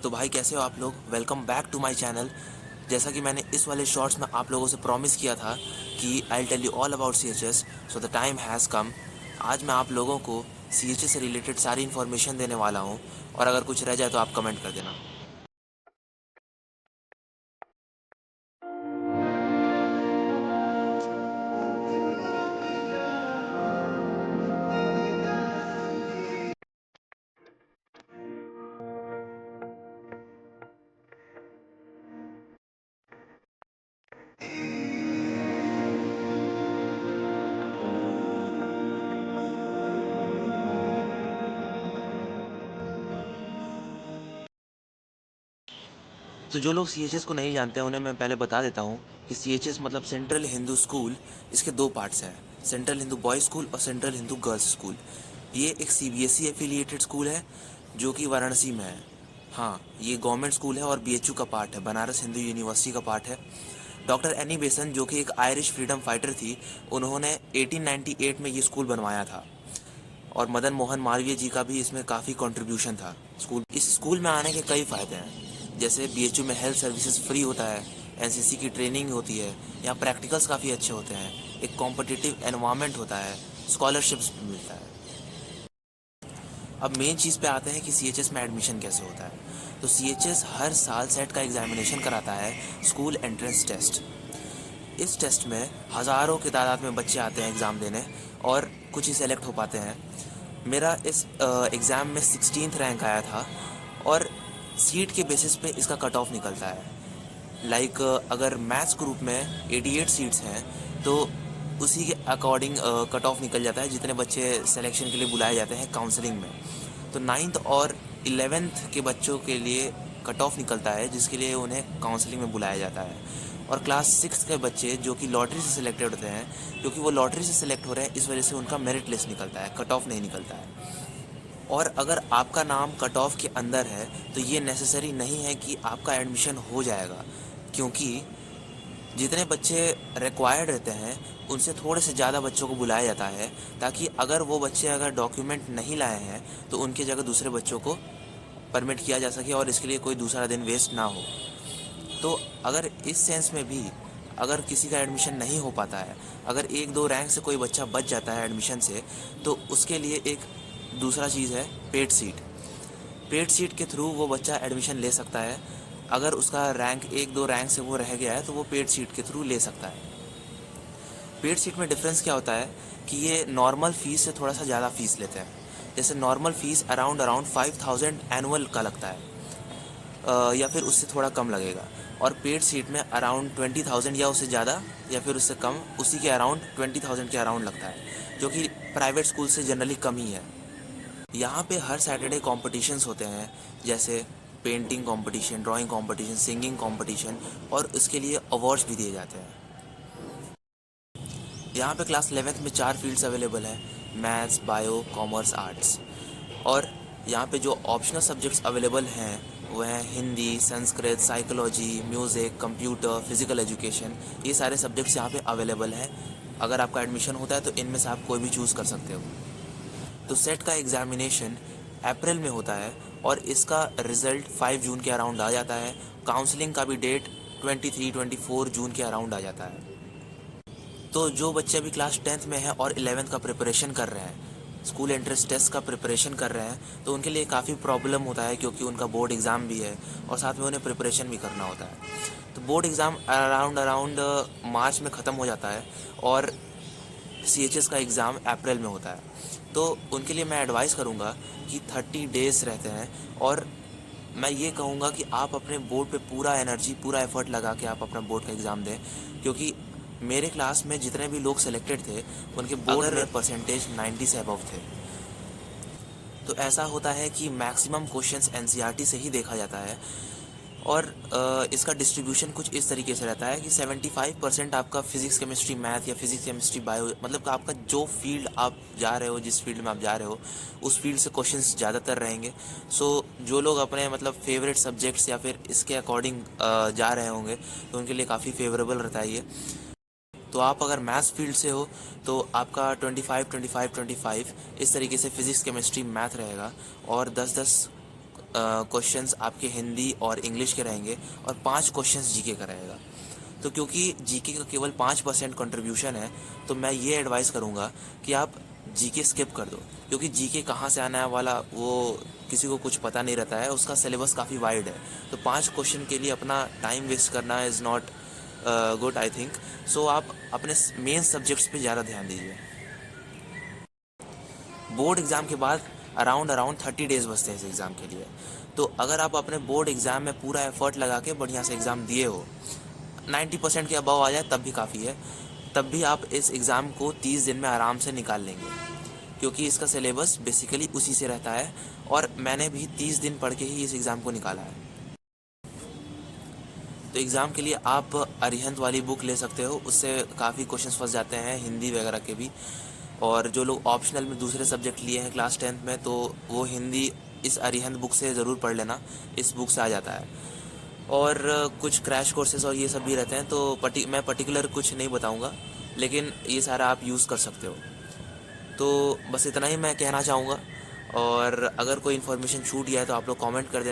तो भाई कैसे हो आप लोग। Welcome back to my channel. जैसा कि मैंने इस वाले शॉर्ट्स में आप लोगों से प्रॉमिस किया था कि I tell you all about C H S, so the time has come. आज मैं आप लोगों को सी एच एस से रिलेटेड सारी इन्फॉर्मेशन देने वाला हूँ, और अगर कुछ रह जाए तो आप कमेंट कर देना। तो जो लोग सी एच एस को नहीं जानते हैं उन्हें मैं पहले बता देता हूँ कि सी एच एस मतलब सेंट्रल हिंदू स्कूल। इसके दो पार्ट्स हैं, सेंट्रल हिंदू बॉयज़ स्कूल और सेंट्रल हिंदू गर्ल्स स्कूल। ये एक C B S E affiliated school है जो कि वाराणसी में है। हाँ, ये गवर्नमेंट स्कूल है और बी एच यू का पार्ट है, बनारस हिंदू यूनिवर्सिटी का पार्ट है। डॉक्टर एनी बेसन जो कि एक आयरिश फ्रीडम फाइटर थी, उन्होंने 1898 में ये स्कूल बनवाया था। और मदन मोहन मालवीय जी का भी इसमें काफ़ी कंट्रीब्यूशन था। इस स्कूल में आने के कई फ़ायदे हैं, जैसे बीएचयू में हेल्थ सर्विसेज फ्री होता है, एनसीसी की ट्रेनिंग होती है, यहाँ प्रैक्टिकल्स काफ़ी अच्छे होते हैं, एक कॉम्पिटिटिव एनवायरनमेंट होता है, स्कॉलरशिप्स भी मिलता है। अब मेन चीज़ पे आते हैं कि सीएचएस में एडमिशन कैसे होता है। तो सीएचएस हर साल सेट का एग्जामिनेशन कराता है, स्कूल एंट्रेंस टेस्ट। इस टेस्ट में हज़ारों की तादाद में बच्चे आते हैं एग्ज़ाम देने, और कुछ ही सेलेक्ट हो पाते हैं। मेरा इस एग्ज़ाम में 16th रैंक आया था, और सीट के बेसिस पे इसका कट ऑफ निकलता है। अगर मैथ्स ग्रुप में 88 सीट्स हैं तो उसी के अकॉर्डिंग कट ऑफ निकल जाता है, जितने बच्चे सिलेक्शन के लिए बुलाए जाते हैं काउंसलिंग में। तो 9th और 11th के बच्चों के लिए कट ऑफ निकलता है, जिसके लिए उन्हें काउंसलिंग में बुलाया जाता है। और क्लास 6 के बच्चे जो कि लॉटरी से सिलेक्टेड होते हैं, क्योंकि वो लॉटरी से सिलेक्ट हो रहे हैं, इस वजह से उनका मेरिट लिस्ट निकलता है, कट ऑफ नहीं निकलता है। और अगर आपका नाम कट ऑफ के अंदर है तो ये नेसेसरी नहीं है कि आपका एडमिशन हो जाएगा, क्योंकि जितने बच्चे रिक्वायर्ड रहते हैं उनसे थोड़े से ज़्यादा बच्चों को बुलाया जाता है, ताकि अगर वो बच्चे अगर डॉक्यूमेंट नहीं लाए हैं तो उनकी जगह दूसरे बच्चों को परमिट किया जा सके और इसके लिए कोई दूसरा दिन वेस्ट ना हो। तो अगर इस सेंस में भी अगर किसी का एडमिशन नहीं हो पाता है, अगर एक दो रैंक से कोई बच्चा बच जाता है एडमिशन से, तो उसके लिए एक दूसरा चीज़ है पेड सीट। पेड सीट के थ्रू वो बच्चा एडमिशन ले सकता है। अगर उसका रैंक एक दो रैंक से वो रह गया है तो वो पेड सीट के थ्रू ले सकता है। पेड सीट में डिफरेंस क्या होता है कि ये नॉर्मल फ़ीस से थोड़ा सा ज़्यादा फ़ीस लेते हैं। जैसे नॉर्मल फ़ीस अराउंड 5000 एनुअल का लगता है, या फिर उससे थोड़ा कम लगेगा। और पेड सीट में अराउंड 20,000 या उससे ज़्यादा या फिर उससे कम, उसी के अराउंड 20,000 के अराउंड लगता है, जो कि प्राइवेट स्कूल से जनरली कम ही है। यहाँ पे हर सैटरडे कॉम्पिटिशन्स होते हैं, जैसे painting competition, drawing competition, singing competition, और इसके लिए अवार्ड्स भी दिए जाते हैं। यहाँ पे क्लास 11th में 4 फील्ड्स अवेलेबल हैं, मैथ्स, बायो, कॉमर्स, आर्ट्स। और यहाँ पे जो ऑप्शनल सब्जेक्ट्स अवेलेबल हैं वो हैं Hindi, Sanskrit, psychology, music, computer, physical education. ये सारे सब्जेक्ट्स यहाँ पे अवेलेबल हैं। अगर आपका एडमिशन होता है तो इनमें से आप कोई भी चूज़ कर सकते हो। तो सेट का एग्ज़ामिनेशन अप्रैल में होता है और इसका रिज़ल्ट 5 जून के अराउंड आ जाता है। काउंसलिंग का भी डेट 23-24 जून के अराउंड आ जाता है। तो जो बच्चे अभी क्लास 10th में हैं और 11th का प्रिपरेशन कर रहे हैं, स्कूल एंट्रेंस टेस्ट का प्रिपरेशन कर रहे हैं, तो उनके लिए काफ़ी प्रॉब्लम होता है, क्योंकि उनका बोर्ड एग्ज़ाम भी है और साथ में उन्हें प्रिपरेशन भी करना होता है। तो बोर्ड एग्ज़ाम अराउंड मार्च में ख़त्म हो जाता है, और सीएचएस का एग्ज़ाम अप्रैल में होता है। तो उनके लिए मैं एडवाइस करूँगा कि 30 डेज़ रहते हैं, और मैं ये कहूँगा कि आप अपने बोर्ड पे पूरा एनर्जी, पूरा एफर्ट लगा के आप अपना बोर्ड का एग्ज़ाम दें, क्योंकि मेरे क्लास में जितने भी लोग सेलेक्टेड थे उनके बोर्ड में परसेंटेज 90 से अबव थे। तो ऐसा होता है कि मैक्सिमम क्वेश्चंस एनसीईआरटी से ही देखा जाता है, और इसका डिस्ट्रीब्यूशन कुछ इस तरीके से रहता है कि 75% आपका फिज़िक्स केमिस्ट्री मैथ या फिज़िक्स केमिस्ट्री बायो, मतलब कि आपका जो फील्ड आप जा रहे हो, जिस फील्ड में आप जा रहे हो उस फील्ड से क्वेश्चंस ज़्यादातर रहेंगे। सो जो लोग अपने मतलब फेवरेट सब्जेक्ट्स या फिर इसके अकॉर्डिंग जा रहे होंगे तो उनके लिए काफ़ी फेवरेबल रहता है ये। तो आप अगर मैथ्स फील्ड से हो तो आपका 25-25-25 इस तरीके से फिज़िक्स केमिस्ट्री मैथ रहेगा, और 10-10 क्वेश्चंस आपके हिंदी और इंग्लिश के रहेंगे और 5 क्वेश्चंस जीके का रहेगा। तो क्योंकि जीके का केवल 5% कंट्रीब्यूशन है, तो मैं ये एडवाइस करूँगा कि आप जीके स्किप कर दो, क्योंकि जीके कहाँ से आने वाला वो किसी को कुछ पता नहीं रहता है, उसका सिलेबस काफ़ी वाइड है। तो 5 क्वेश्चन के लिए अपना टाइम वेस्ट करना is not good I think. So आप अपने मेन सब्जेक्ट्स पे ज़्यादा ध्यान दीजिए। बोर्ड एग्ज़ाम के बाद अराउंड 30 डेज़ बचते हैं इस एग्ज़ाम के लिए। तो अगर आप अपने बोर्ड एग्ज़ाम में पूरा एफर्ट लगा के बढ़िया से एग्ज़ाम दिए हो, 90% के अबव आ जाए तब भी काफ़ी है, तब भी आप इस एग्ज़ाम को 30 दिन में आराम से निकाल लेंगे, क्योंकि इसका सिलेबस बेसिकली उसी से रहता है और मैंने भी 30 दिन पढ़ के ही इस एग्ज़ाम को निकाला है। तो एग्ज़ाम के लिए आप अरिहंत वाली बुक ले सकते हो, उससे काफ़ी क्वेश्चंस फंस जाते हैं हिंदी वगैरह के भी। और जो लोग ऑप्शनल में दूसरे सब्जेक्ट लिए हैं क्लास 10th में, तो वो हिंदी इस अरिहंत बुक से ज़रूर पढ़ लेना, इस बुक से आ जाता है। और कुछ क्रैश कोर्सेज और ये सब भी रहते हैं, तो मैं पर्टिकुलर कुछ नहीं बताऊंगा, लेकिन ये सारा आप यूज़ कर सकते हो। तो बस इतना ही मैं कहना चाहूँगा, और अगर कोई इन्फॉर्मेशन छूट गया है तो आप लोग कमेंट कर देना।